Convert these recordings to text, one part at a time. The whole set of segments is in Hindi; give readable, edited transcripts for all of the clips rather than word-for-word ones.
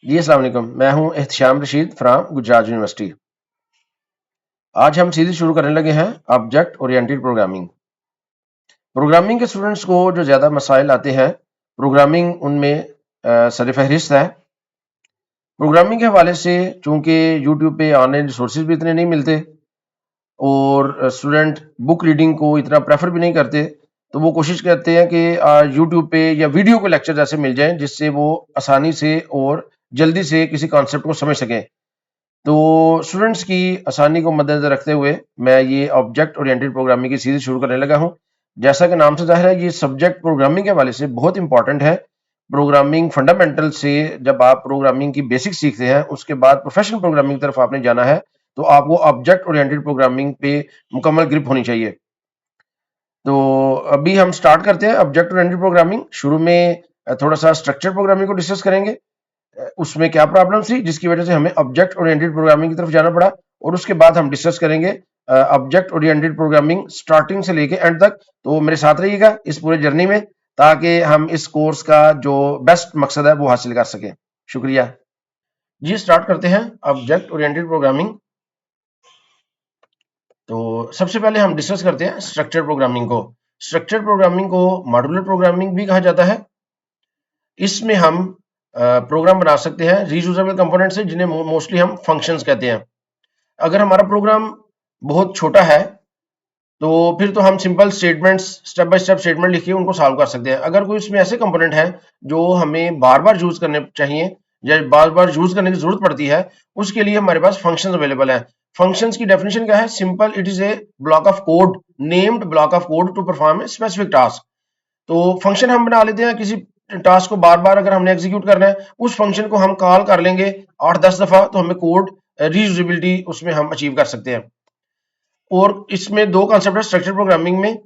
जी अस्सलाम वालेकुम। मैं हूं एहतशाम रशीद फ्राम गुजरात यूनिवर्सिटी। आज हम सीरीज शुरू करने लगे हैं ऑब्जेक्ट ओरिएंटेड प्रोग्रामिंग। प्रोग्रामिंग के स्टूडेंट्स को जो ज़्यादा मसाइल आते हैं, प्रोग्रामिंग उनमें सरफहरिस्त है। प्रोग्रामिंग के हवाले से चूंकि यूट्यूब पे ऑनलाइन रिसोर्सेज भी इतने नहीं मिलते और स्टूडेंट बुक रीडिंग को इतना प्रेफर भी नहीं करते, तो वो कोशिश करते हैं कि यूट्यूब पे या वीडियो को लेक्चर ऐसे मिल जाएं जिससे वो आसानी से और जल्दी से किसी कॉन्सेप्ट को समझ सकें। तो स्टूडेंट्स की आसानी को मद्देनजर रखते हुए मैं ये ऑब्जेक्ट ओरिएंटेड प्रोग्रामिंग की सीरीज शुरू करने लगा हूं। जैसा कि नाम से जाहिर है, ये सब्जेक्ट प्रोग्रामिंग के हवाले से बहुत इंपॉर्टेंट है। प्रोग्रामिंग फंडामेंटल से जब आप प्रोग्रामिंग की बेसिक सीखते हैं, उसके बाद प्रोफेशनल प्रोग्रामिंग की तरफ आपने जाना है, तो आपको ऑब्जेक्ट ओरिएंटेड प्रोग्रामिंग पे मुकम्मल ग्रिप होनी चाहिए। तो अभी हम स्टार्ट करते हैं ऑब्जेक्ट ओरिएंटेड प्रोग्रामिंग। शुरू में थोड़ा सा स्ट्रक्चर प्रोग्रामिंग को डिस्कस करेंगे, उसमें क्या प्रॉब्लम थी जिसकी वजह से हमें ऑब्जेक्ट ओरिएंटेड प्रोग्रामिंग की तरफ जाना पड़ा, और उसके बाद हम डिस्कस करेंगे ऑब्जेक्ट ओरिएंटेड प्रोग्रामिंग स्टार्टिंग से लेके एंड तक। तो मेरे साथ रहिएगा इस पूरे जर्नी में, ताकि हम इस कोर्स का जो बेस्ट मकसद है वो हासिल कर सकें। शुक्रिया जी। स्टार्ट करते हैं ऑब्जेक्ट ओरिएंटेड प्रोग्रामिंग। तो सबसे पहले हम डिस्कस करते हैं स्ट्रक्चर प्रोग्रामिंग को। स्ट्रक्चर प्रोग्रामिंग को मॉड्यूलर प्रोग्रामिंग भी कहा जाता है। इसमें हम प्रोग्राम बना सकते हैं रीयूजेबल कंपोनेंट से, जिन्हें मोस्टली हम फंक्शंस कहते हैं। अगर हमारा प्रोग्राम बहुत छोटा है तो फिर तो हम simple statements, step by step statement लिख के उनको सॉल्व कर सकते हैं। अगर कोई इसमें ऐसे कंपोनेंट है जो हमें बार बार यूज करने चाहिए या बार बार यूज करने की जरूरत पड़ती है, उसके लिए हमारे पास फंक्शंस अवेलेबल है। फंक्शंस की डेफिनेशन क्या है? Simple, it is a block of code, named block of code to perform a specific task. तो फंक्शन हम बना लेते हैं, किसी टास्क को बार बार अगर हमने एग्जीक्यूट करना है, उस फंक्शन को हम कॉल कर लेंगे 8-10 दफा, तो हमें कोड रीयूजेबिलिटी उसमें हम अचीव कर सकते हैं। और इसमें दो कॉन्सेप्ट है स्ट्रक्चर प्रोग्रामिंग में,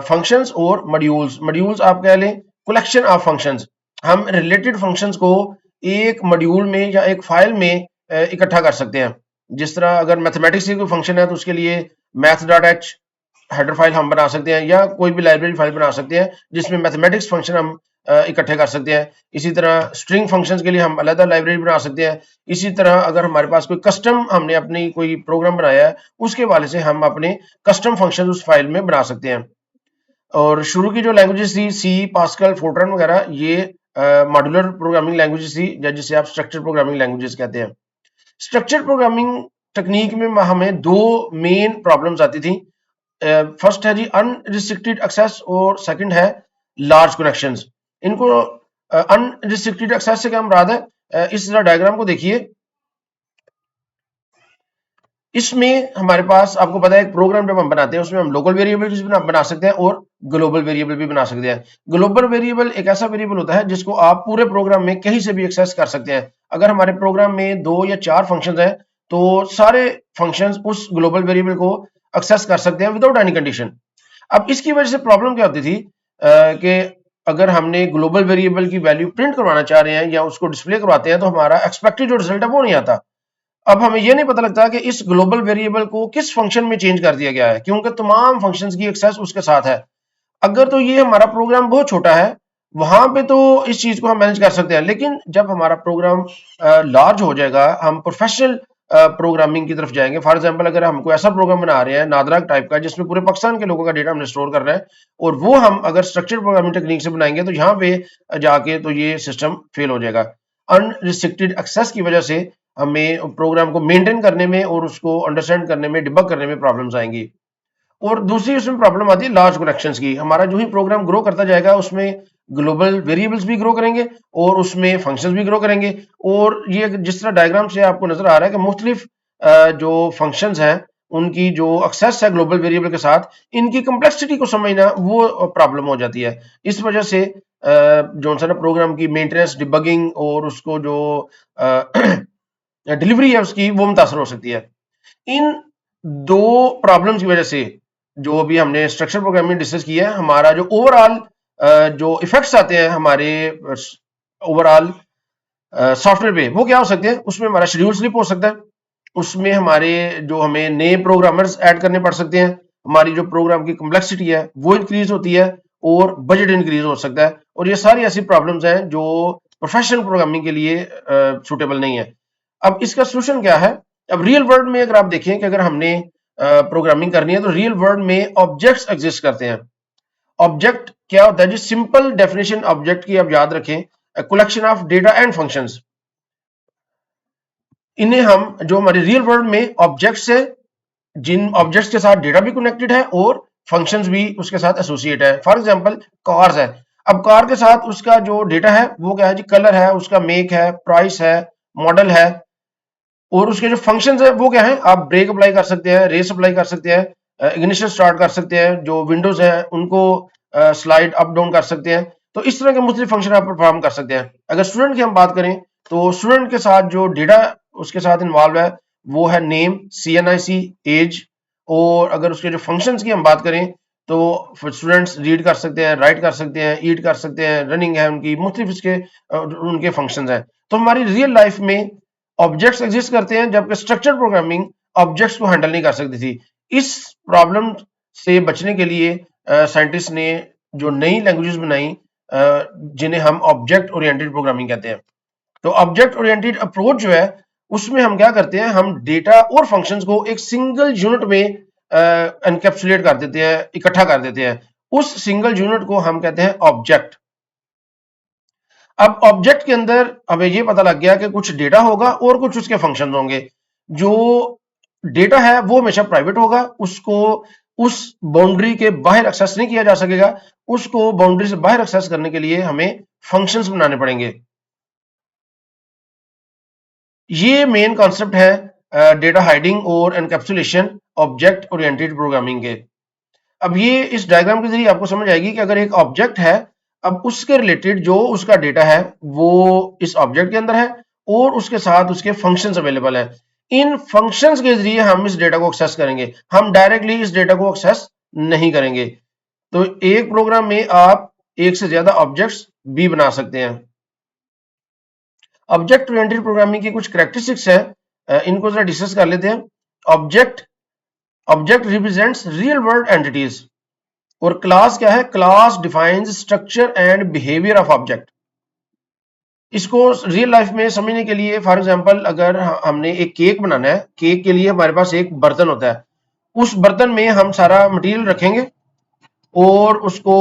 फंक्शंस और मॉड्यूल्स। मॉड्यूल्स आप कह लें कलेक्शन ऑफ फंक्शंस। हम रिलेटेड फंक्शंस को एक मॉड्यूल में या एक फाइल में इकट्ठा कर सकते हैं। जिस तरह अगर मैथमेटिक्स की कोई फंक्शन है तो उसके लिए math.h हेडर फाइल हम बना सकते हैं, या कोई भी लाइब्रेरी फाइल बना सकते हैं जिसमें मैथमेटिक्स फंक्शन हम इकट्ठे कर सकते हैं। इसी तरह स्ट्रिंग फंक्शंस के लिए हम अलग लाइब्रेरी बना सकते हैं। इसी तरह अगर हमारे पास कोई कस्टम, हमने अपनी कोई प्रोग्राम बनाया है, उसके हवाले से हम अपने कस्टम फंक्शन उस फाइल में बना सकते हैं। और शुरू की जो लैंग्वेजेस थी, सी, पास्कल, फोर्ट्रन वगैरह, ये मॉड्यूलर प्रोग्रामिंग लैंग्वेजेस थी, या जिसे आप स्ट्रक्चर प्रोग्रामिंग लैंग्वेजेस कहते हैं। स्ट्रक्चर प्रोग्रामिंग टेक्निक में हमें दो मेन प्रॉब्लम्स आती थी। फर्स्ट है जी अनरिस्ट्रिक्टेड एक्सेस, और सेकंड है लार्ज कनेक्शंस। इनको अनरिस्ट्रिक्टेड एक्सेस से क्या मुराद है? इस डायग्राम को देखिए। इसमें हमारे पास, आपको पता है, एक प्रोग्राम जब हम बनाते हैं उसमें हम लोकल वेरिएबल भी बना सकते हैं और ग्लोबल वेरिएबल भी बना सकते हैं। ग्लोबल वेरिएबल एक ऐसा वेरिएबल होता है जिसको आप पूरे प्रोग्राम में कहीं से भी एक्सेस कर सकते हैं। अगर हमारे प्रोग्राम में 2 या 4 फंक्शंस हैं, तो सारे फंक्शंस उस ग्लोबल वेरिएबल को एक्सेस कर सकते हैं विदाउट एनी कंडीशन। अब इसकी वजह से प्रॉब्लम क्या होती थी कि अगर हमने ग्लोबल वेरिएबल की वैल्यू प्रिंट करवाना चाह रहे हैं या उसको डिस्प्ले करवाते हैं, तो हमारा एक्सपेक्टेड जो रिजल्ट है वो नहीं आता। अब हमें यह नहीं पता लगता कि इस ग्लोबल वेरिएबल को किस फंक्शन में चेंज कर दिया गया है, क्योंकि तमाम फंक्शंस की एक्सेस उसके साथ है। अगर तो ये हमारा प्रोग्राम बहुत छोटा है, वहां पे तो इस चीज को हम मैनेज कर सकते हैं, लेकिन जब हमारा प्रोग्राम लार्ज हो जाएगा, हम प्रोफेशनल प्रोग्रामिंग की तरफ जाएंगे। फॉर एग्जांपल, अगर हम कोई ऐसा प्रोग्राम बना रहे हैं नादरा टाइप का, जिसमें पूरे पाकिस्तान के लोगों का डेटा हमने स्टोर करना है, और वो हम अगर स्ट्रक्चर्ड प्रोग्रामिंग टेक्निक से बनाएंगे, तो यहाँ पे जाके तो ये सिस्टम फेल हो जाएगा। अनरिस्ट्रिक्टेड एक्सेस की वजह से हमें प्रोग्राम को मेंटेन करने में और उसको अंडरस्टैंड करने में, डिबग करने में प्रॉब्लम्स आएंगी। और दूसरी उसमें प्रॉब्लम आती है लार्ज कनेक्शंस की। हमारा जो ही प्रोग्राम ग्रो करता जाएगा, उसमें ग्लोबल वेरिएबल्स भी ग्रो करेंगे और उसमें फंक्शंस भी ग्रो करेंगे। और ये जिस तरह डायग्राम से आपको नजर आ रहा है कि मुख्तलिफ जो फंक्शंस हैं, उनकी जो एक्सेस है ग्लोबल वेरिएबल के साथ, इनकी कम्प्लेक्सिटी को समझना वो प्रॉब्लम हो जाती है। इस वजह से जो सा ना प्रोग्राम की मेंटेनेंस, डिबगिंग और उसको जो डिलीवरी है उसकी, वो मुतासर हो सकती है। इन दो प्रॉब्लम्स की वजह से जो अभी हमने स्ट्रक्चर प्रोग्रामिंग डिस्कस किया है, हमारा जो ओवरऑल जो इफेक्ट्स आते हैं हमारे ओवरऑल सॉफ्टवेयर पे, वो क्या हो सकते हैं? उसमें हमारा शेड्यूल स्लिप हो सकता है, उसमें हमारे जो हमें नए प्रोग्रामर्स ऐड करने पड़ सकते हैं, हमारी जो प्रोग्राम की कम्प्लेक्सिटी है वो इंक्रीज होती है, और बजट इंक्रीज हो सकता है। और ये सारी ऐसी प्रॉब्लम्स हैं जो प्रोफेशनल प्रोग्रामिंग के लिए सूटेबल नहीं है। अब इसका सोल्यूशन क्या है? अब रियल वर्ल्ड में अगर आप देखें कि अगर हमने प्रोग्रामिंग करनी है तो रियल वर्ल्ड में ऑब्जेक्ट्स एग्जिस्ट करते हैं। ऑब्जेक्ट क्या होता है जी? सिंपल डेफिनेशन ऑब्जेक्ट की आप याद रखें, collection of data and functions. इन्हें हम, जो हमारे रियल वर्ल्ड में ऑब्जेक्ट्स है, जिन ऑब्जेक्ट्स के साथ डेटा भी कनेक्टेड है और फंक्शंस भी उसके साथ एसोसिएट है। फॉर एग्जांपल कार्स है। अब कार के साथ उसका जो डेटा है वो क्या है जी? कलर है, उसका मेक है, प्राइस है, मॉडल है, और उसके जो फंक्शंस है वो क्या है? आप ब्रेक अप्लाई कर सकते हैं, रेस अप्लाई कर सकते हैं, इग्निशन स्टार्ट कर सकते हैं, जो विंडोज है उनको स्लाइड अप डाउन कर सकते हैं। तो इस तरह के मुख्तलिफ फंक्शन आप परफॉर्म कर सकते हैं। अगर स्टूडेंट की हम बात करें तो स्टूडेंट के साथ जो डेटा उसके साथ इन्वॉल्व है वो है नेम, CNIC, एज। और अगर उसके जो फंक्शंस की हम बात करें तो स्टूडेंट्स रीड कर सकते हैं, राइट कर सकते हैं, ईट कर सकते हैं, रनिंग है उनकी, मुख्तलिफ इसके उनके फंक्शंस हैं। तो हमारी रियल लाइफ में ऑब्जेक्ट्स एग्जिस्ट करते हैं, जबकि स्ट्रक्चर प्रोग्रामिंग ऑब्जेक्ट्स को हैंडल नहीं कर सकती थी। इस प्रॉब्लम से बचने के लिए साइंटिस्ट ने जो नई लैंग्वेजेस बनाई, जिन्हें हम ऑब्जेक्ट ओरिएंटेड प्रोग्रामिंग कहते हैं। तो ऑब्जेक्ट ओरिएंटेड अप्रोच जो है उसमें हम क्या करते हैं? हम डेटा और फंक्शंस को एक सिंगल यूनिट में एनकैप्सुलेट कर देते हैं, इकट्ठा कर देते हैं। उस सिंगल यूनिट को हम कहते हैं ऑब्जेक्ट। अब ऑब्जेक्ट के अंदर हमें ये पता लग गया कि कुछ डेटा होगा और कुछ उसके फंक्शन होंगे। जो डेटा है वो हमेशा प्राइवेट होगा, उसको उस बाउंड्री के बाहर एक्सेस नहीं किया जा सकेगा। उसको बाउंड्री से बाहर एक्सेस करने के लिए हमें फंक्शंस बनाने पड़ेंगे। ये मेन कॉन्सेप्ट है डेटा हाइडिंग और एनकैप्सुलेशन ऑब्जेक्ट ओरिएंटेड प्रोग्रामिंग के। अब ये इस डायग्राम के जरिए आपको समझ आएगी कि अगर एक ऑब्जेक्ट है, अब उसके रिलेटेड जो उसका डेटा है वो इस ऑब्जेक्ट के अंदर है और उसके साथ उसके फंक्शंस अवेलेबल है। इन फंक्शंस के जरिए हम इस डेटा को एक्सेस करेंगे, हम डायरेक्टली इस डेटा को एक्सेस नहीं करेंगे। तो एक प्रोग्राम में आप एक से ज्यादा ऑब्जेक्ट्स भी बना सकते हैं। ऑब्जेक्ट ओरिएंटेड प्रोग्रामिंग की कुछ कैरेक्टरिस्टिक्स है, इनको जरा डिस्कस कर लेते हैं। Object object represents real world entities. और क्लास क्या है? Class defines structure and behaviour of object. इसको रियल लाइफ में समझने के लिए, फॉर एग्जांपल अगर हमने एक केक बनाना है, केक के लिए हमारे पास एक बर्तन होता है। उस बर्तन में हम सारा मटेरियल रखेंगे और उसको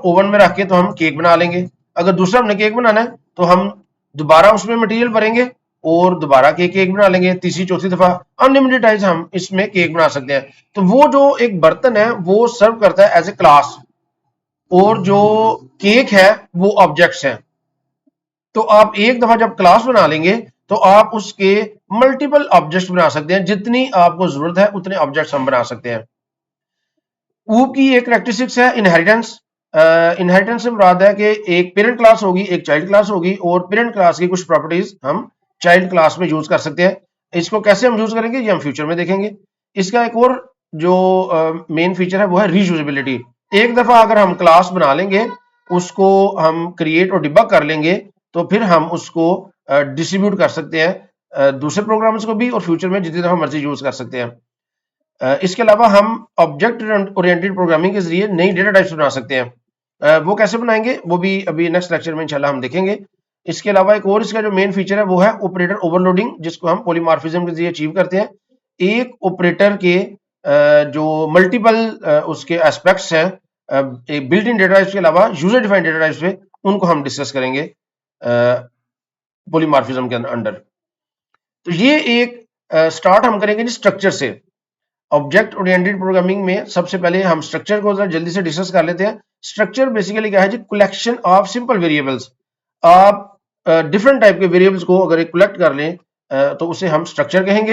ओवन में रख के तो हम केक बना लेंगे। अगर दूसरा हमने केक बनाना है तो हम दोबारा उसमें मटेरियल भरेंगे और दोबारा केक बना लेंगे, तीसरी चौथी दफा अनलिमिटेड टाइम्स हम इसमें केक बना सकते हैं। तो वो जो एक बर्तन है वो सर्व करता है एज ए क्लास, और जो केक है वो ऑब्जेक्ट्स हैं। तो आप एक दफा जब क्लास बना लेंगे तो आप उसके मल्टीपल ऑब्जेक्ट्स बना सकते हैं। जितनी आपको जरूरत है उतने ऑब्जेक्ट्स हम बना सकते हैं। ऊप की एक कैरेक्टरिस्टिक्स है इनहेरिटेंस। इनहेरिटेंस से मुराद है कि एक पेरेंट क्लास होगी, एक चाइल्ड क्लास होगी, और पेरेंट क्लास की कुछ प्रॉपर्टीज हम चाइल्ड क्लास में यूज कर सकते हैं। इसको कैसे हम यूज करेंगे ये हम फ्यूचर में देखेंगे। इसका एक और जो मेन फीचर है वो है रीयूजेबिलिटी। एक दफा अगर हम क्लास बना लेंगे, उसको हम क्रिएट और डिबग कर लेंगे, तो फिर हम उसको डिस्ट्रीब्यूट कर सकते हैं दूसरे प्रोग्राम्स को भी, और फ्यूचर में जितनी दफा मर्जी यूज कर सकते हैं। इसके अलावा हम ऑब्जेक्ट ओरिएंटेड प्रोग्रामिंग के जरिए नई डेटा टाइप्स बना सकते हैं। वो कैसे बनाएंगे वो भी अभी नेक्स्ट लेक्चर में इंशाल्लाह हम देखेंगे। इसके अलावा एक और इसका जो मेन फीचर है वो है ऑपरेटर ओवरलोडिंग, जिसको हम पॉलीमॉर्फिज्म के जरिए अचीव करते हैं। एक ऑपरेटर के जो मल्टीपल उसके एस्पेक्ट्स हैं बिल्ट इन डेटा टाइप्स के अलावा यूजर डिफाइंड डेटा टाइप्स पे, उनको हम डिस्कस करेंगे पॉलीमॉर्फिज्म के अंडर। तो ये एक स्टार्ट हम करेंगे स्ट्रक्चर से। ऑब्जेक्ट ओरिएंटेड प्रोग्रामिंग में सबसे पहले हम स्ट्रक्चर को जल्दी से डिस्कस कर लेते हैं। स्ट्रक्चर बेसिकली क्या है जी? Collection of simple variables. आप डिफरेंट टाइप के वेरिएबल्स को अगर एक कलेक्ट कर लें तो उसे हम स्ट्रक्चर कहेंगे।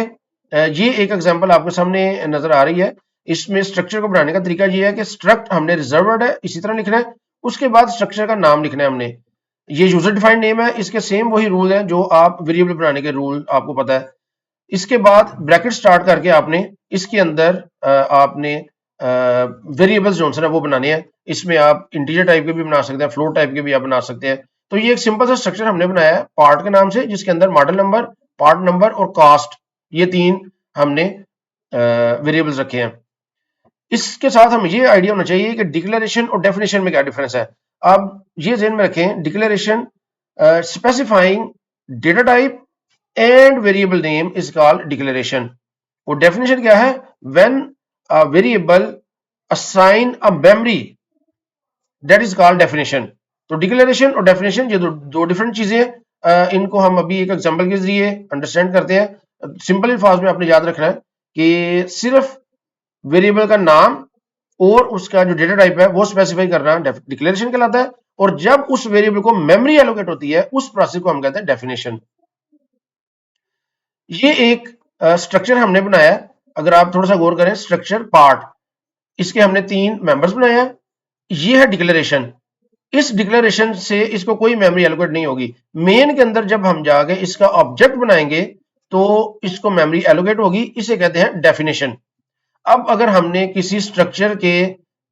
ये एक एग्जांपल आपके सामने नजर आ रही है। इसमें स्ट्रक्चर को बनाने का तरीका ये है कि स्ट्रक्ट हमने रिजर्व्ड है इसी तरह लिखना है, उसके बाद स्ट्रक्चर का नाम लिखना है हमने। ये यूजर डिफाइंड नेम है, इसके सेम वही रूल है जो आप वेरिएबल बनाने के रूल आपको पता है। इसके बाद ब्रैकेट स्टार्ट करके आपने इसके अंदर आपने वेरिएबल्स जो है वो बनाने हैं। इसमें आप इंटीजर टाइप के भी बना सकते हैं, फ्लोट टाइप के भी आप बना सकते हैं। तो ये एक सिंपल सा स्ट्रक्चर हमने बनाया है पार्ट के नाम से, जिसके अंदर मॉडल नंबर, पार्ट नंबर और कास्ट, ये तीन हमने वेरिएबल्स रखे हैं। इसके साथ हमें ये आइडिया होना चाहिए कि डिक्लेरेशन और डेफिनेशन में क्या डिफरेंस है। अब ये ध्यान में रखें, declaration specifying data type and variable name is called declaration. वो definition क्या है? When a variable assign a memory, that is called definition. तो declaration और definition ये दो डिफरेंट चीजें हैं. इनको हम अभी एक एग्जांपल के जरिए अंडरस्टैंड करते हैं. सिंपल अल्फाज में आपने याद रखना है कि सिर्फ वेरिएबल का नाम और उसका जो डेटा टाइप है वो स्पेसिफाई करना डिक्लेरेशन कहलाता है, और जब उस वेरिएबल को मेमोरी एलोकेट होती है उस प्रोसेस को हम कहते हैं डेफिनेशन. ये एक स्ट्रक्चर हमने बनाया है. अगर आप थोड़ा सा गौर करें, स्ट्रक्चर पार्ट, इसके हमने 3 मेंबर्स बनाए हैं. ये है डिक्लेरेशन. इस डिक्लेरेशन से इसको कोई मेमोरी एलोकेट नहीं होगी. मेन के अंदर जब हम जाके इसका ऑब्जेक्ट बनाएंगे तो इसको मेमोरी एलोकेट होगी. इसे कहते हैं डेफिनेशन. अब अगर हमने किसी स्ट्रक्चर के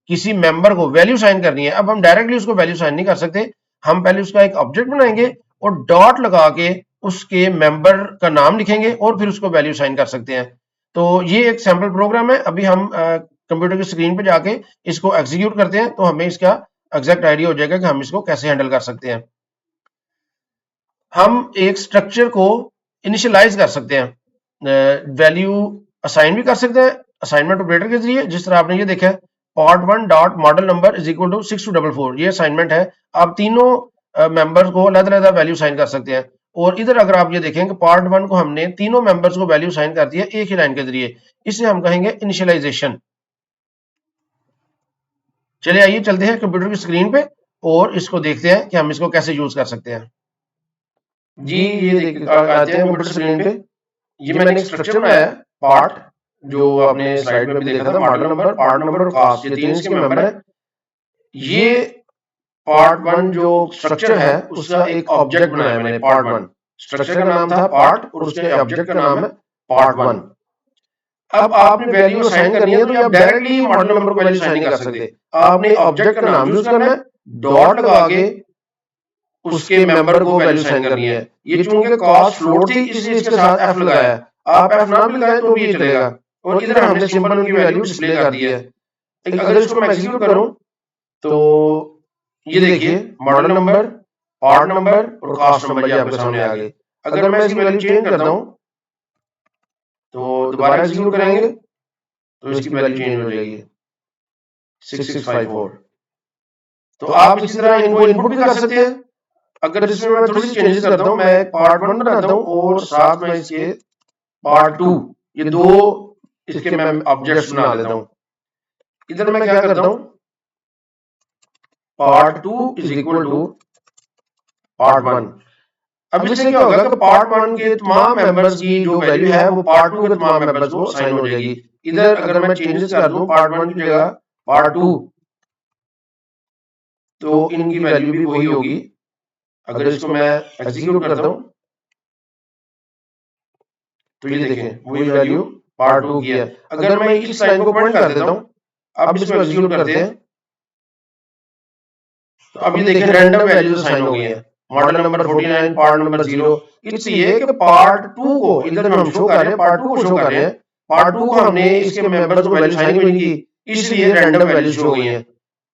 किसी मेंबर को वैल्यू साइन करनी है, अब हम डायरेक्टली उसको वैल्यू साइन नहीं कर सकते. हम पहले उसका एक ऑब्जेक्ट बनाएंगे और डॉट लगा के उसके मेंबर का नाम लिखेंगे और फिर उसको वैल्यू साइन कर सकते हैं. तो ये एक सैंपल प्रोग्राम है. अभी हम कंप्यूटर की स्क्रीन पे जाके इसको एग्जीक्यूट करते हैं तो हमें इसका एग्जैक्ट आइडिया हो जाएगा कि हम इसको कैसे हैंडल कर सकते हैं. हम एक स्ट्रक्चर को इनिशियलाइज कर सकते हैं, वैल्यू असाइन भी कर सकते हैं असाइनमेंट ऑपरेटर के जरिए. जिस तरह आपने ये देखा है, part1 dot model number is equal to 6244, ये असाइनमेंट है. आप तीनों मेंबर्स को अलग-अलग वैल्यू साइन कर सकते हैं. और इधर अगर आप ये देखें कि part1 को हमने तीनों मेंबर्स को वैल्यू साइन कर दी है एक ही लाइन के जरिए. इसे हम कहेंगे इनिशियलाइजेशन. चलिए आइए चलते हैं कंप्यूटर की स्क्रीन पे और इसको देखते हैं कि हम इसको कैसे यूज कर सकते हैं. जी ये देखिए आते हैं कंप्यूटर स्क्रीन पे. ये मैंने एक स्ट्रक्चर बनाया है पार्ट, जो आपने स्लाइड में भी देखा था. मॉडल नंबर, पार्ट नंबर और कास्ट, ये 3 इसके मेंबर हैं. ये part1 जो स्ट्रक्चर है उसका एक ऑब्जेक्ट बनाया मैंने. part1 स्ट्रक्चर का नाम था पार्ट और उसके ऑब्जेक्ट का नाम है part1. अब आपने वैल्यू असाइन करनी है तो आप डायरेक्टली मॉडल नंबर को वैल्यू असाइन नहीं कर सकते. आपने ऑब्जेक्ट का नाम यूज करना है, डॉट लगा के उसके मेंबर को वैल्यू साइन करनी है. ये चूंकि कॉस्ट फ्लोट थी इसलिए इसके साथ एफ लगाया है. आप एफ ना भी लगाए तो भी ये चलेगा. और इधर हमने सिंपल उनकी वैल्यू डिस्प्ले कर दी है. अगर इसको मैं एग्जीक्यूट करूं तो ये देखिए मॉडल नंबर, पार्ट नंबर और कॉस्ट नंबर ये आपके सामने आ गए. अगर मैं इसकी वैल्यू चेंज करता हूं तो दोबारा एग्जीक्यूट करेंगे तो इसकी वैल्यू चेंज हो जाएगी 6654. तो आप इसी तरह इनको इनपुट भी कर सकते हैं. अगर इसमें मैं थोड़ी सी चेंजेस करता हूं, मैं part1 बनाता हूं और साथ में इसके part2, ये दो इसके मैं ऑब्जेक्ट्स बना देता हूं. इधर मैं क्या करता हूं, part2 is equal to part1. अब इससे क्या होगा कि part1 के तमाम मेंबर्स की जो वैल्यू है वो part2 के तमाम मेंबर्स को असाइन हो जाएगी. इधर अगर मैं चेंजेस कर दूं part1 की जगह part2 तो इनकी वैल्यू भी वही होगी. अगर इसको मैं एग्जीक्यूट करता हूं तो ये देखें वही वैल्यू part2 की है. अगर मैं इस लाइन को पॉइंट कर देता हूं, अब इसको एग्जीक्यूट करते हैं तो अब ये देखें रैंडम वैल्यूज असाइन हो गई है. Model number 49, part number 0. इसलिए कि part2 को इधर हम शो कर रहे हैं, part2 को शो कर रहे हैं. part2 को हमने इसके मेंबर्स को वैल्यू असाइन नहीं की, इसलिए रैंडम वैल्यूज शो हो गई हैं.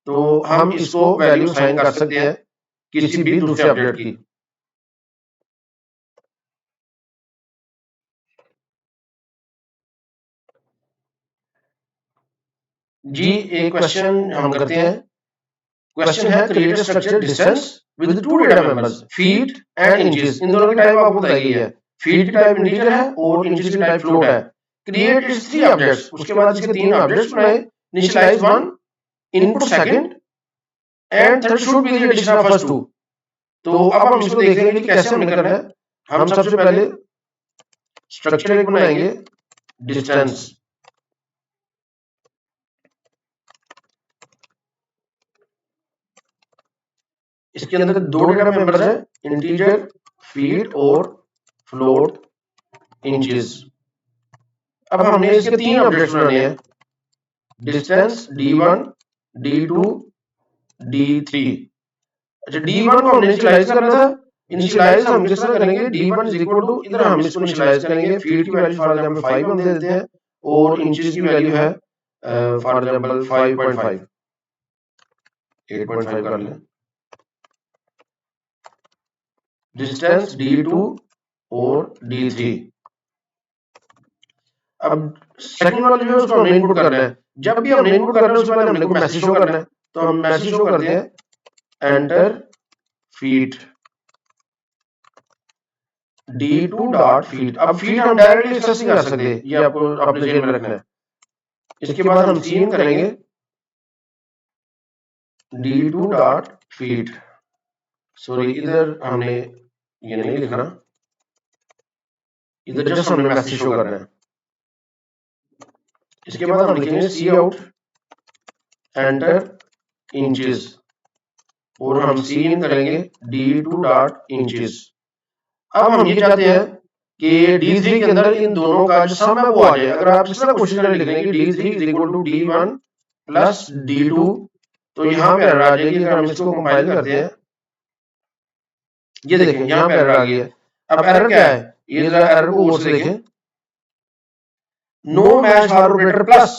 तो हम इसको वैल्यू असाइन कर सकते हैं किसी भी दूसरे ऑब्जेक्ट की. जी एक क्वेश्चन हम करते हैं. क्वेश्चन है create structure distance with two data members, feet and inches. इन दोनों की टाइप आपको बताई गई है. फीट की टाइप इंटीजर है और इंचेस की टाइप फ्लोट है. Create is 3 objects. उसके बाद इसके 3 ऑब्जेक्ट्स बनाए. Initialize 1, input second and third should be the addition of first 2. तो अब हम इसको देखेंगे कि कैसे हमने करना है. हम सबसे पहले स्ट्रक्चर एक बनाएंगे डिस्टेंस. इसके अंदर 2 डेटा मेंबर्स हैं, इंटीजर फीट और फ्लोट इंचेस. अब हमने इसके 3 ऑब्जेक्ट्स बनाने हैं, डिस्टेंस d1, d2, d3. अच्छा d1 को हमने इनिशियलाइज करना था. इनिशियलाइज हम किस तरह करेंगे, d1 इज इक्वल टू, इधर हम इसको इनिशियलाइज करेंगे. फीट की वैल्यू फॉर एग्जांपल 5 हम दे देते हैं और इंचेस की वैल्यू है फॉर एग्जांपल 5.5, 8.5 कर लें. डिस्टेंस D2 और D3। अब सेकंड वाला जो है उसको हमने इनपुट करना है। जब भी हमने इनपुट करना है उससे पहले हमने को मैसेज शो करना है, तो हम मैसेज शो करते हैं enter feed D2 dot feed. अब फीड हम डायरेक्टली एक्सेस नहीं कर सकते, ये आपको अपने जेल में रखना है। इसके बाद हम सीन करेंगे D2 डॉट फीड। सॉरी, इधर हमने ये नहीं लिखना, इधर जस्ट हमने मैसेज शो करना है। इसके बाद हम लिखेंगे सी आउट एंटर इंचेस और हम सी इन करेंगे D2 डॉट इंचेस। अब हम ये चाहते हैं कि D3 के अंदर इन दोनों का जो सम है वो आ जाए। अगर आप इस तरह कोशिश करें लिखने की D3 is equal to D1 plus D2, तो यहाँ पे एरर आ जाएगी। अगर हम इसको कंपाइल करते हैं, ये देखें यहाँ पे एरर आ गई है। अब एरर क्या है, ये जरा एरर को और से देखें, no match for operator plus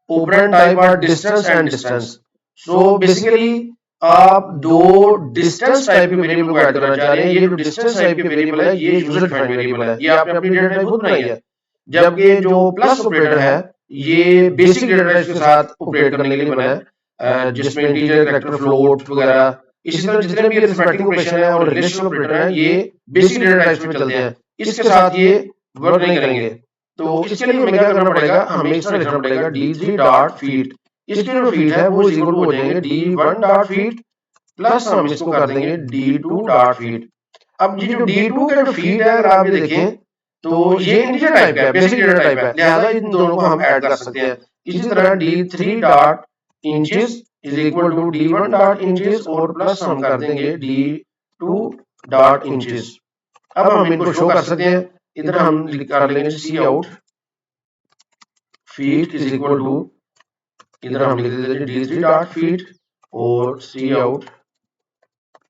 operand type are distance and distance. So basically आप दो डिस्टेंस टाइप के वेरिएबल को ऐड करना चाह रहे हैं। ये जो डिस्टेंस टाइप के वेरिएबल है ये यूजर डिफाइंड वेरिएबल है, ये आपने अपनी डेटा टाइप खुद बनाई है। जबकि जो प्लस ऑपरेटर है ये बेसिक डेटा टाइप के साथ ऑपरेट करने के लिए बना है, जिसमें इंटीजर, कैरेक्टर, फ्लोट वगैरह, इसी तरह जितने भी अरिथमेटिक ऑपरेशन है और रिलेशनल ऑपरेटर है ये बेसिक डेटा टाइप्स में चलते हैं। इसके साथ ये वर्क नहीं करेंगे। तो इसके लिए हमें क्या करना पड़ेगा, हमें इस तरह लिखना पड़ेगा D3 डॉट फीड। इसके जो फीड है वो इक्वल हो जाएंगे D1 डॉट फीड प्लस हम इसको कर देंगे D2 डॉट फीड। अब ये जो D2 का जो फीड है अगर आप ये देखें तो ये इंटीजर टाइप का है, बेसिक डेटा टाइप है, लिहाजा इन दोनों को हम ऐड कर सकते हैं। इसी तरह D3 dot inches is equal to D1 dot inches और प्लस हम कर देंगे D2 डॉट इंचेस। अब हम इनको शो कर सकते हैं। इधर हम कर लेंगे C out feet is equal to, इधर हम लिख देंगे D3 डॉट फीड और सी आउट,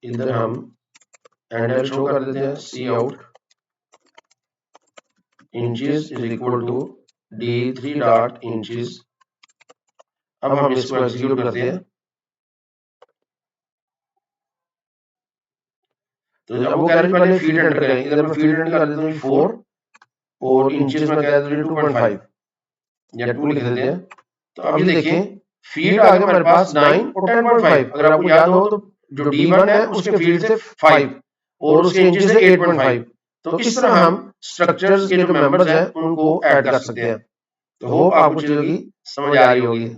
इधर हम एंडल शो कर देते हैं C out inches is equal to D3 dot inches. अब हम इसको एग्जीक्यूट करते हैं। तो अब वो कह रहे हैं पहले फीड एंटर करें, इधर मैं फीड एंटर कर देता हूँ 4 और इंचेस में कह देता हूँ 2.5 या 2 लिख देते हैं। तो अब ये देखें फीड आ गया हमारे पास 9 और 10.5। अगर आपको याद हो तो जो D1 है उसके फीड थे 5 और उसके इंचेस थे 8.5। तो इस तरह हम स्ट्रक्चर्स के जो मेंबर्स हैं उनको ऐड कर सकते हैं। तो होप आपको चीजों की समझ आ रही होगी।